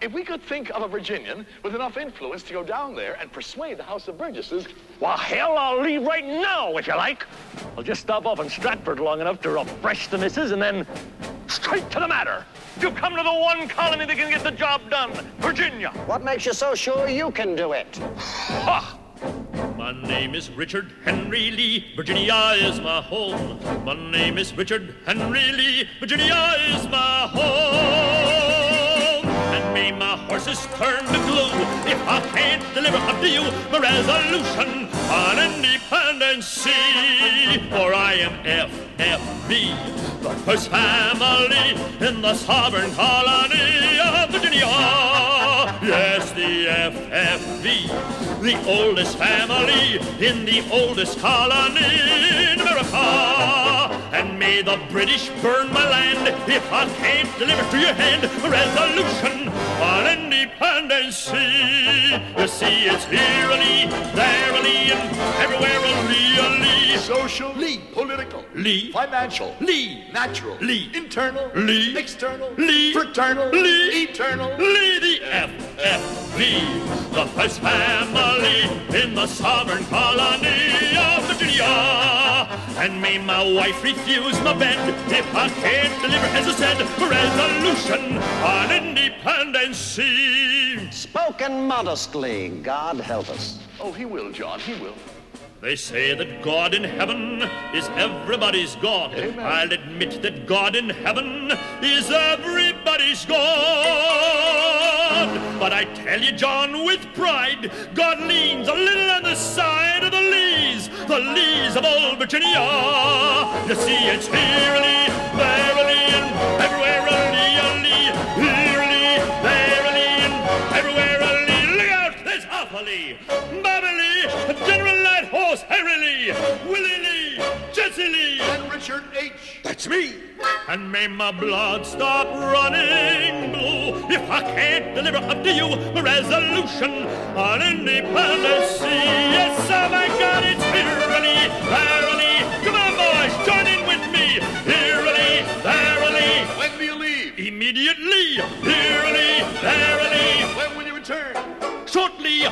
if we could think of a Virginian with enough influence to go down there and persuade the House of Burgesses... Well, hell, I'll leave right now, if you like. I'll just stop off in Stratford long enough to refresh the missus and then straight to the matter. You come to the one colony that can get the job done, Virginia. What makes you so sure you can do it? Ha! My name is Richard Henry Lee, Virginia is my home. My name is Richard Henry Lee, Virginia is my home. And may my horses turn to glue if I can't deliver up to you my resolution on independency. For I am FFV, the first family in the sovereign colony of Virginia. Yes, the FFV, the oldest family in the oldest colony in America. And may the British burn my land if I can't deliver to your hand a resolution on independency. You see, it's here-a-lee, there-a-lee, and everywhere-a-lee-a-lee. Social, Lee. Political, Lee. Financial, Lee. Natural, Lee. Internal, Lee. External, Lee. Fraternal, Lee. Eternal. Lee, the FFV, the first family in the sovereign colony of Virginia. And may my wife refuse my bed if I can't deliver, as I said, a resolution on independency. Spoken modestly, God help us. Oh, he will, John, he will. They say that God in heaven is everybody's God. Amen. I'll admit that God in heaven is everybody's God. But I tell you, John, with pride, God leans a little on the side of the Lees of old Virginia. You see, it's here-a-lee, there-a-lee, and everywhere-a-lee-a-lee. Here-a-lee, there-a-lee, and everywhere-a-lee. Look out, there's Hopper-lee, Bobby-lee, General Light Horse Harry-lee, Willie-lee, Jesse-lee, And Richard H. that's me. And may my blood stop running blue if I can't deliver up to you a resolution on independency. Yes, oh my God, it's here-a-lee, there-a-lee. Come on, boys, join in with me. Here-a-lee, there-a-lee. When do you leave? Immediately. Here-a-lee, there-a-lee. When will you return? Shortly. Here